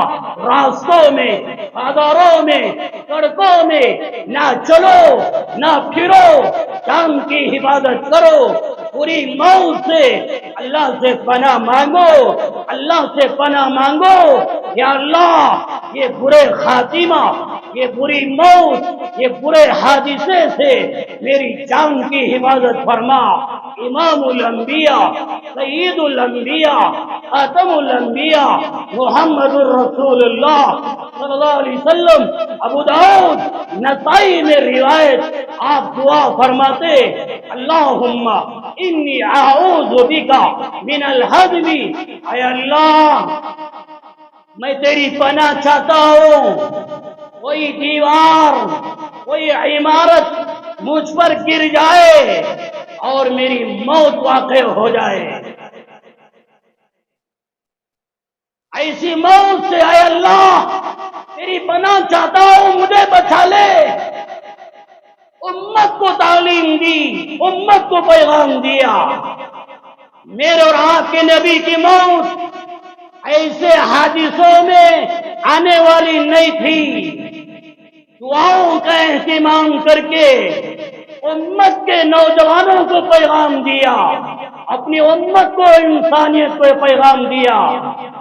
Speaker 2: راستوں میں، بازاروں میں، سڑکوں میں نہ چلو نہ پھرو، جان کی حفاظت کرو، پوری موت سے اللہ سے پناہ مانگو، اللہ سے پناہ مانگو، یا اللہ یہ برے خاتمہ، یہ بری موت، یہ برے حادثے سے میری جان کی حفاظت فرما۔ امام الانبیاء، سید الانبیاء، خاتم الانبیاء محمد الرسول اللہ صلی اللہ علیہ وسلم، ابو داؤد نسائی میں روایت، آپ دعا فرماتے اللہم انی اعوذ بک من الہدم، اے اللہ میں تیری پناہ چاہتا ہوں، کوئی دیوار، کوئی عمارت مجھ پر گر جائے اور میری موت واقع ہو جائے، ایسی موت سے اے اللہ تیری پناہ چاہتا ہوں، مجھے بچا لے۔ امت کو تعلیم دی، امت کو پیغام دیا، میرے اور آپ کے نبی کی موت ایسے حادثوں میں آنے والی نہیں تھی، دعاؤں کا اہتمام کر کے امت کے نوجوانوں کو پیغام دیا، اپنی امت کو، انسانیت کو پیغام دیا،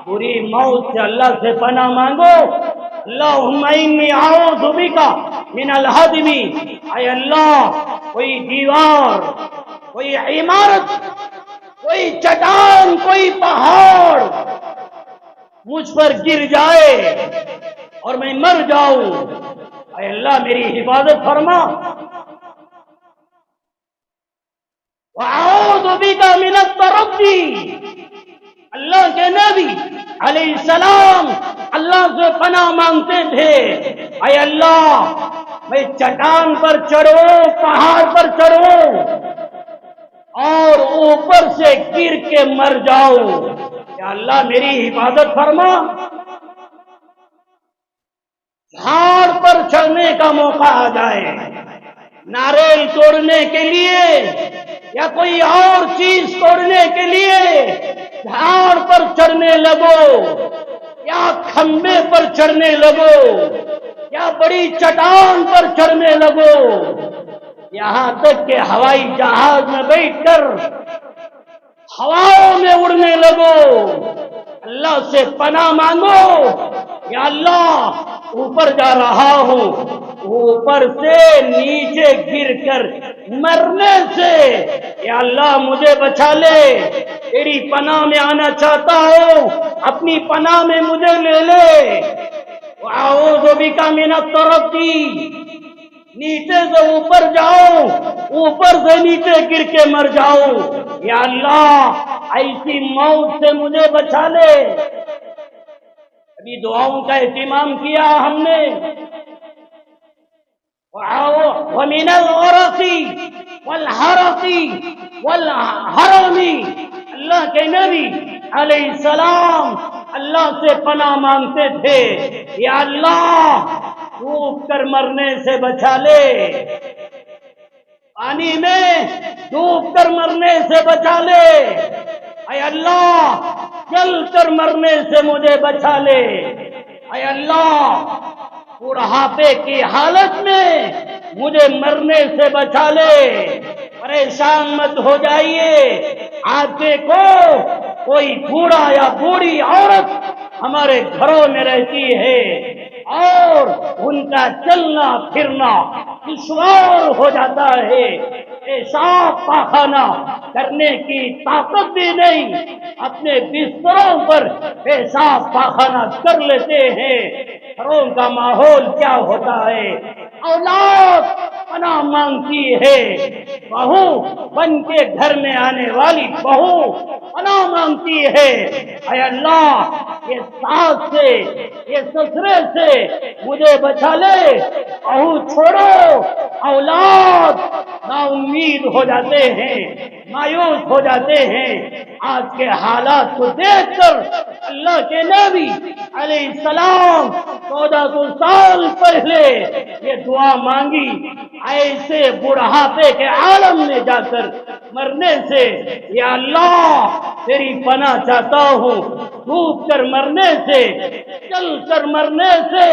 Speaker 2: پوری موت سے اللہ سے پناہ مانگو۔ اللہم انی اعوذ بک من الہدم، اے اللہ کوئی دیوار، کوئی عمارت، کوئی چٹان، کوئی پہاڑ مجھ پر گر جائے اور میں مر جاؤں، اے اللہ میری حفاظت فرما۔ وَأَعُوذُ بِكَ مِنَ التَّرَدِّي، اللہ کے نبی علیہ السلام اللہ سے پناہ مانگتے تھے، اے اللہ میں چٹان پر چڑھوں، پہاڑ پر چڑھوں اور اوپر سے گر کے مر جاؤں، یا اللہ میری حفاظت فرما۔ جھاڑ پر چڑھنے کا موقع آ جائے، ناریل توڑنے کے لیے یا کوئی اور چیز توڑنے کے لیے جھاڑ پر چڑھنے لگو یا کھمبے پر چڑھنے لگو یا بڑی چٹان پر چڑھنے لگو، یہاں تک کہ ہوائی جہاز میں بیٹھ کر ہواؤں میں اڑنے لگو، اللہ سے پناہ مانگو، یا اللہ اوپر جا رہا ہوں، اوپر سے نیچے گر کر مرنے سے یا اللہ مجھے بچا لے، تیری پناہ میں آنا چاہتا ہوں، اپنی پناہ میں مجھے لے لے۔ وَأَعُوذُ بِكَ مِنَ التَّرَدِّي، نیچے سے اوپر جاؤں، اوپر سے نیچے گر کے مر جاؤں، یا اللہ ایسی موت سے مجھے بچا لے۔ ابھی دعاؤں کا اہتمام کیا ہم نے۔ وَمِنَ الْغَرَقِ وَالْحَرَقِ وَالْحَرَمِ، اللہ کے نبی علیہ السلام اللہ سے پناہ مانگتے تھے، یا اللہ ڈوب کر مرنے سے بچا لے، پانی میں ڈوب کر مرنے سے بچا لے، اے اللہ جل کر مرنے سے مجھے بچا لے، اے اللہ بڑھاپے کی حالت میں مجھے مرنے سے بچا لے۔ پریشان مت ہو جائیے، آپ کو کوئی بوڑھا یا بوڑھی عورت ہمارے گھروں میں رہتی ہے اور ان کا چلنا پھرنا دشوار ہو جاتا ہے، پیشاب پاخانہ کرنے کی طاقت بھی نہیں، اپنے بستروں پر پیشاب پاخانہ کر لیتے ہیں۔ گھروں کا ماحول کیا ہوتا ہے؟ اولاد پناہ مانگتی ہے، بہو بن کے گھر میں آنے والی بہو پناہ مانگتی ہے، اے اللہ یہ ساس سے یہ سسرے سے مجھے بچا لے، بہو چھوڑو، اولاد نا امید ہو جاتے ہیں، مایوس ہو جاتے ہیں۔ آج کے حالات کو دیکھ کر اللہ کے نبی علیہ السلام 1400 سال پہلے یہ دعا مانگی، ایسے بڑھاپے کے عالم میں جا کر مرنے سے، یا اللہ تیری پناہ چاہتا ہوں، ڈوب کر مرنے سے، چل کر مرنے سے،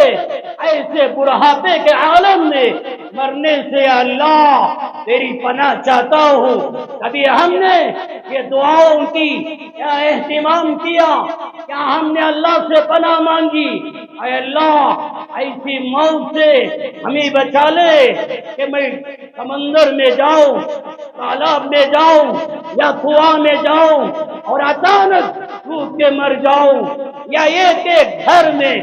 Speaker 2: ایسے بڑھاپے کے عالم میں مرنے سے یا اللہ تیری پناہ چاہتا ہوں۔ کبھی ہم نے یہ دعاؤں کی کیا اہتمام کیا؟ کیا ہم نے اللہ سے پناہ مانگی؟ اے اللہ ایسی موت سے ہمیں بچا لے کہ میں سمندر میں جاؤں، تالاب میں جاؤں یا کنواں میں جاؤں اور اچانک ڈوب کے مر جاؤں، یا یہ کہ گھر میں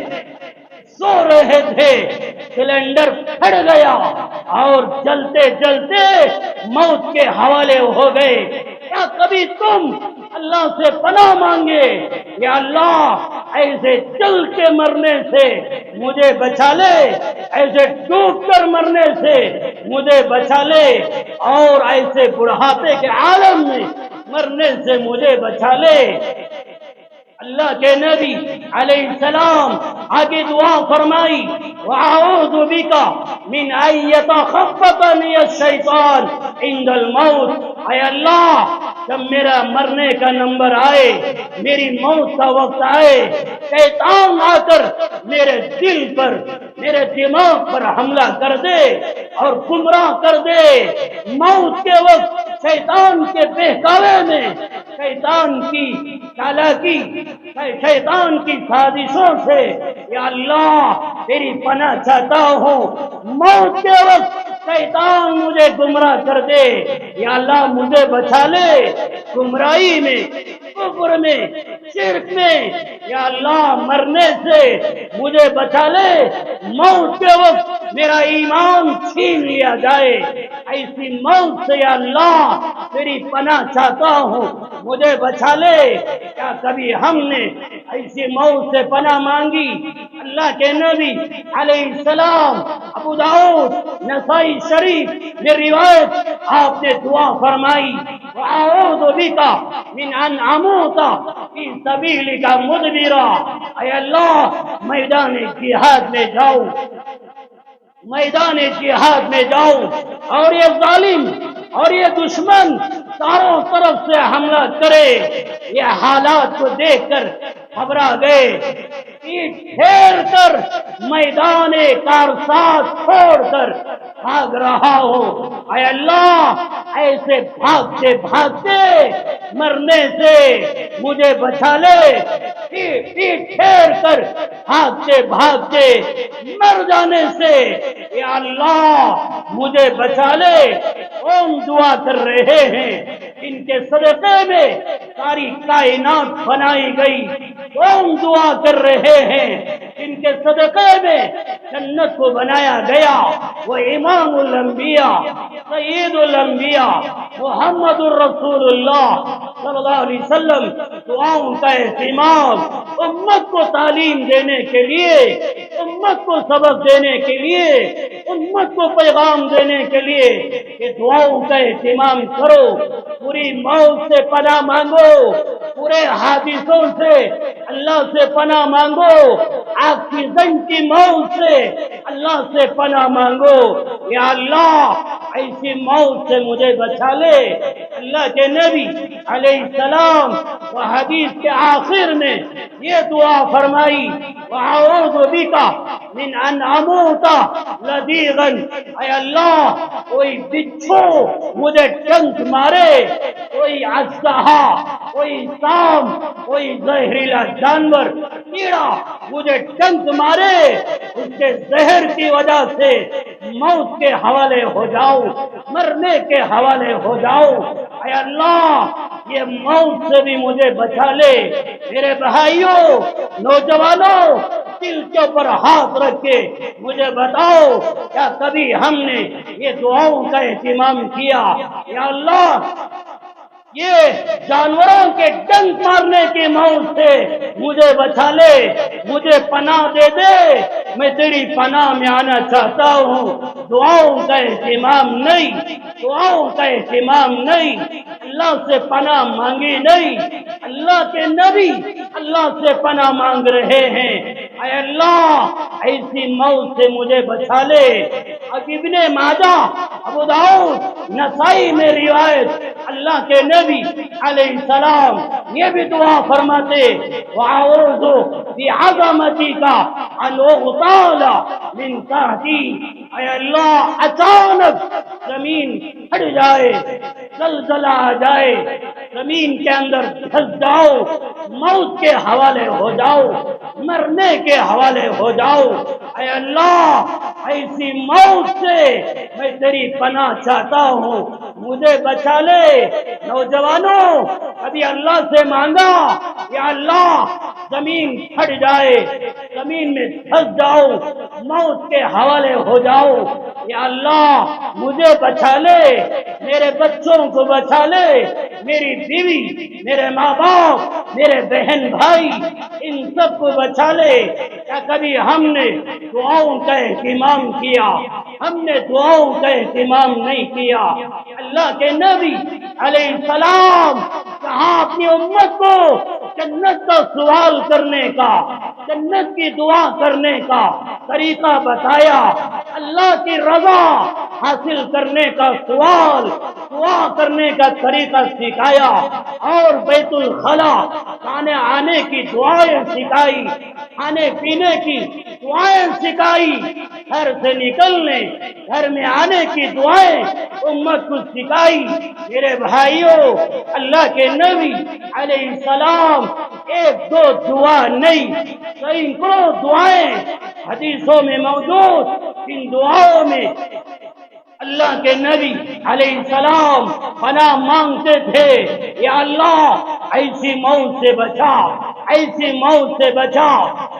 Speaker 2: سو رہے تھے سلنڈر پھٹ گیا اور جلتے جلتے موت کے حوالے ہو گئے۔ کیا کبھی تم اللہ سے پناہ مانگے، یا اللہ ایسے چل کے مرنے سے مجھے بچا لے، ایسے ڈوب کر مرنے سے مجھے بچا لے، اور ایسے بڑھاپے کے عالم میں مرنے سے مجھے بچا لے۔ اللہ کے نبی علیہ السلام آگے دعا فرمائی، وَأَعُوذُ بِكَ مِنْ أَن يَتَخَبَّطَنِيَ الشَّيْطَانُ عِنْدَ الْمَوْتِ۔ اے اللہ جب میرا مرنے کا نمبر آئے، میری موت کا وقت آئے، شیطان آ کر میرے دل پر، میرے دماغ پر حملہ کر دے اور گمراہ کر دے، موت کے وقت شیطان کے بہکاوے میں، شیطان کی چالاکی، شیطان کی سازشوں سے یا اللہ تیری پناہ چاہتا ہوں، موت کے وقت شیطان مجھے گمراہ کر دے، یا اللہ مجھے بچا لے گمراہی میں، کفر میں، شرک میں، یا اللہ مرنے سے مجھے بچا لے، موت کے وقت میرا ایمان چھین لیا جائے، ایسی موت سے یا اللہ تیری پناہ چاہتا ہوں، مجھے بچا لے۔ کیا کبھی ہم نے ایسی موت سے پناہ مانگی؟ اللہ کے نبی علیہ السلام ابو داؤد نسائی شریف میں روایت آپ نے دعا فرمائی، وَأَعُوذُ بِكَ مِنْ أَنْ أَمُوتَ فِي سَبِيلِكَ مُدْبِرًا۔ اے اللہ میدان جہاد میں جاؤں، میدان جہاد میں جاؤں اور یہ ظالم اور یہ دشمن چاروں طرف سے حملہ کرے، یہ حالات کو دیکھ کر گھبرا گئے، پیٹ پھیر کر میدان کارساز چھوڑ کر بھاگ رہا ہوں، اے اللہ ایسے بھاگتے بھاگتے مرنے سے مجھے بچا لے، پیٹ پھیر کر بھاگتے بھاگتے مر جانے سے یا اللہ مجھے بچا لے۔ کون دعا کر رہے ہیں؟ ان کے صدقے میں ساری کائنات بنائی گئی۔ کون دعا کر رہے ہیں؟ ان کے صدقے میں جنت کو بنایا گیا۔ وہ امام الانبیاء، سید الانبیاء، محمد الرسول اللہ صلی اللہ علیہ وسلم دعاؤں کا اہتمام امت کو تعلیم دینے کے لیے، امت کو سبق دینے کے لیے، امت کو پیغام دینے کے لیے کہ دعاؤں کا اہتمام کرو، پوری موت سے پناہ مانگو، پورے حادثوں سے اللہ سے پناہ مانگو، ایکسیڈنٹ کی موت سے اللہ سے پناہ مانگو، یا اللہ ایسی موت سے مجھے بچا لے۔ اللہ کے نبی علیہ السلام و حدیث کے آخر میں یہ دعا فرمائی، وَأَعُوذُ بِكَ مِنْ أَنْ أَمُوتَ لَذِيذًا، اے اللہ کوئی بچھو مجھے ڈنک مارے، کوئی اژدہا، کوئی سام، کوئی زہریلا جانور، کیڑا مجھے ڈنک مارے، اس کے زہر کی وجہ سے موت کے حوالے ہو جاؤں، مرنے کے حوالے ہو جاؤں۔ اے اللہ یہ موت سے بھی مجھے بچا لے۔ میرے بھائیوں، نوجوانوں، دل کے اوپر ہاتھ رکھ کے مجھے بتاؤ، کیا کبھی ہم نے یہ دعاؤں کا اہتمام کیا؟ یا اللہ یہ جانوروں کے ڈنک مارنے کی موت سے مجھے بچا لے، مجھے پناہ دے دے، میں تیری پناہ میں آنا چاہتا ہوں۔ دعاؤں کا اہتمام نہیں، دعاؤں کا اہتمام نہیں، اللہ سے پناہ مانگی نہیں۔ اللہ کے نبی اللہ سے پناہ مانگ رہے ہیں، اے اللہ ایسی موت سے مجھے بچا لے۔ ابن ماجہ، ابو داؤد، نسائی میں روایت، اللہ کے نبی علیہ السلام یہ بھی دعا فرماتے، وَأَعُوذُ بِعَظَمَتِكَ أَنْ أُغْتَالَ مِنْ تَحْتِي، اے اللہ اچانک زمین پھٹ جائے، زلزلہ آ جائے، زمین کے اندر پھنس جاؤ، موت کے حوالے ہو جاؤ، مرنے کے حوالے ہو جاؤ۔ اے اللہ ایسی موت سے میں تیری پناہ چاہتا ہوں، مجھے بچا لے۔ نوجوانوں، کبھی اللہ سے مانگا، یا اللہ زمین پھٹ جائے، زمین میں پھنس جاؤ، موت کے حوالے ہو جاؤ، یا اللہ مجھے بچا لے، میرے بچوں کو بچا لے، میری بیوی، میرے ماں باپ، میرے بہن بھائی، ان سب کو بچا لے۔ کیا کبھی ہم نے دعاؤں کا اہتمام کیا؟ ہم نے دعاؤں کا اہتمام نہیں کیا۔ اللہ کے نبی علیہ السلام کہاں اپنی امت کو جنت کا سوال کرنے کا، جنت کی دعا کرنے کا طریقہ بتایا، اللہ کی رضا حاصل کرنے کا سوال، دعا کرنے کا طریقہ سکھایا، اور بیت الخلا کھانے آنے کی دعائیں سکھائی، کھانے پینے کی دعائیں سکھائی، گھر سے نکلنے، گھر میں آنے کی دعائیں امت کو سکھائی۔ میرے بھائیوں، اللہ کے نبی علیہ السلام ایک دو دعا نہیں، سینکڑوں دعائیں حدیثوں میں موجود، ان دعاؤں میں اللہ کے نبی علیہ السلام پناہ مانگتے تھے، یا اللہ ایسی موت سے بچا، ایسی موت سے بچا۔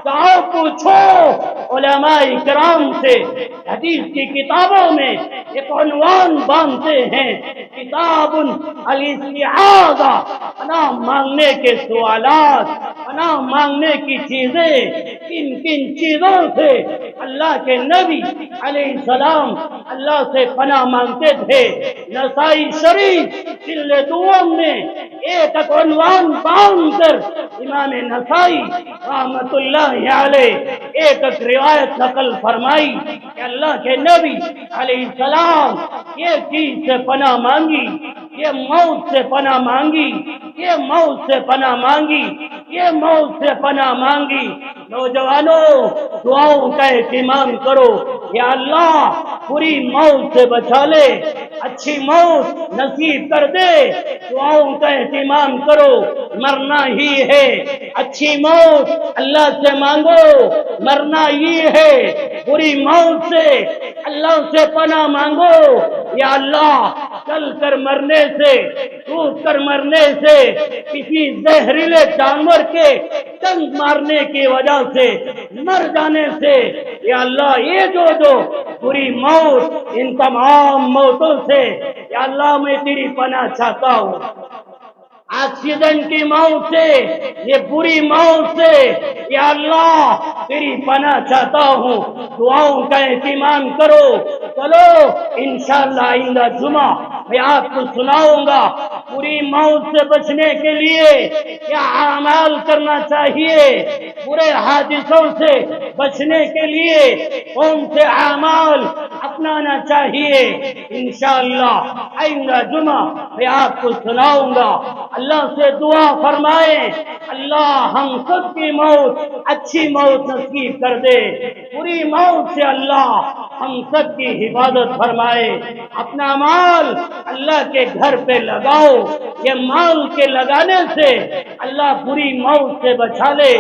Speaker 2: کہاں پوچھو علماء کرام سے، حدیث کی کتابوں میں ایک عنوان باندھتے ہیں، کتاب الاستعاذہ، پناہ مانگنے کے سوالات، پناہ مانگنے کی چیزیں، کن کن چیزوں سے اللہ کے نبی علیہ السلام اللہ سے پناہ مانگتے تھے۔ نسائی شریف جلد میں ایک عنوان باندھ کر امام نسائی رحمت اللہ علیہ ایک روایت نقل فرمائی کہ اللہ کے نبی علیہ السلام یہ چیز سے پناہ مانگی، یہ موت سے پناہ مانگی، یہ موت سے پناہ مانگی، یہ موت سے پناہ مانگی۔ نوجوانوں، دعاؤں کا اہتمام کرو، یا اللہ بری موت سے بچا لے، اچھی موت نصیب کر دے۔ دعاؤں کا اہتمام کرو، مرنا ہی ہے، اچھی موت اللہ سے مانگو، مرنا ہی ہے، بری موت سے اللہ سے پناہ مانگو۔ یا اللہ چل کر مرنے سے، ٹوٹ کر مرنے سے، کسی زہریلے جانور کے ڈنک مارنے کی وجہ سے مر جانے سے، یا اللہ یہ جو بری موت، ان تمام موتوں سے یا اللہ میں تیری پناہ چاہتا ہوں۔ ایکسیڈنٹ کی موت سے، یہ بری موت سے یا اللہ تیری پناہ چاہتا ہوں۔ دعاؤں کا اہتمام کرو۔ چلو انشاءاللہ آئندہ جمعہ میں آپ کو سناؤں گا بری موت سے بچنے کے لیے کیا اعمال کرنا چاہیے، برے حادثوں سے بچنے کے لیے کون سے اعمال اپنانا چاہیے۔ انشاءاللہ آئندہ جمعہ میں آپ کو سناؤں گا۔ اللہ سے دعا فرمائیں اللہ ہم سب کی موت اچھی موت نصیب کر دے، بری موت سے اللہ ہم سب کی حفاظت فرمائے۔ اپنا مال اللہ کے گھر پہ لگاؤ، یہ مال کے لگانے سے اللہ بری موت سے بچا لے،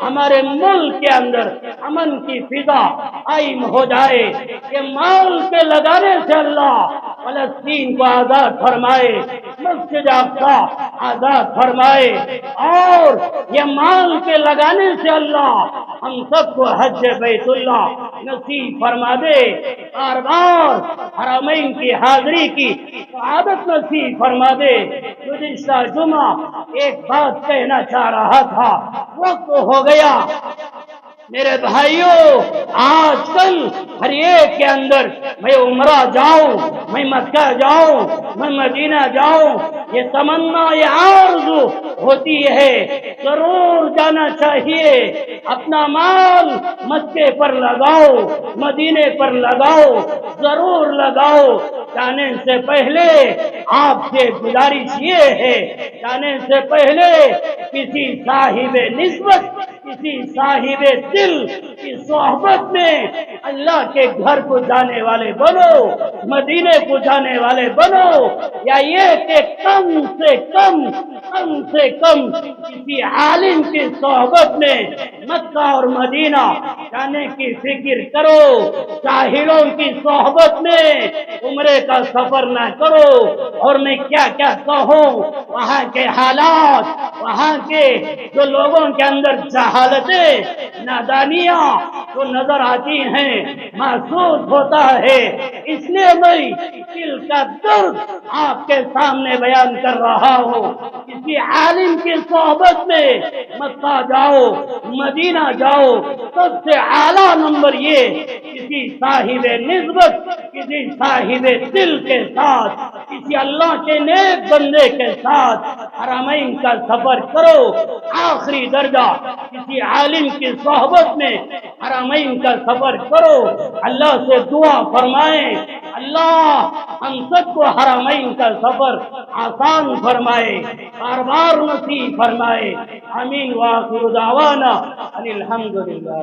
Speaker 2: ہمارے ملک کے اندر امن کی فضا قائم ہو جائے۔ یہ مال کے لگانے سے اللہ فلسطین کو آزاد فرمائے، مسجد اقصی آزاد فرمائے، اور یہ مال کے لگانے سے اللہ ہم سب کو حج بیت اللہ نصیب فرما دے، بار بار حرمین کی حاضری کی سعادت نصیب فرما دے۔ گزشتہ جمعہ ایک بات کہنا چاہ رہا تھا، وقت ہو گیا۔ میرے بھائیوں، آج کل ہر ایک کے اندر میں عمرہ جاؤں، میں مکہ جاؤں، میں مدینہ جاؤں، یہ تمنا یہ آرزو ہوتی ہے، ضرور جانا چاہیے۔ اپنا مال مکے پر لگاؤ، مدینے پر لگاؤ، ضرور لگاؤ۔ جانے سے پہلے آپ سے گزارش یہ ہے، جانے سے پہلے کسی صاحب نسبت، کسی صاحب دل کی صحبت میں اللہ کے گھر کو جانے والے بنو، مدینے کو جانے والے بنو، یا یہ کہ کم سے کم کسی عالم کی صحبت میں مکہ اور مدینہ جانے کی فکر کرو۔ جاہلوں کی صحبت میں عمرے کا سفر نہ کرو۔ اور میں کیا کیا کہوں، وہاں کے حالات، وہاں کے جو لوگوں کے اندر جہالتیں، نادانیاں جو نظر آتی ہیں، محسوس ہوتا ہے۔ اس لیے میں دل کا درد آپ کے سامنے بیان کر رہا ہوں۔ کسی عالم کی صحبت میں مکہ جاؤ، مدینہ جاؤ، سب سے اعلیٰ نمبر یہ کسی صاحب نسبت، کسی صاحب دل کے ساتھ، کسی اللہ کے نیک بندے کے ساتھ حرمین کا سفر کرو۔ آخری درجہ کسی عالم کی صحبت میں حرمین کا سفر کرو۔ اللہ سے دعا فرمائیں اللہ ہم سب کو حرمین کا سفر آسان فرمائے، بار بار نصیب فرمائے۔ آمین۔ وآخر دعوانا ان الحمدللہ۔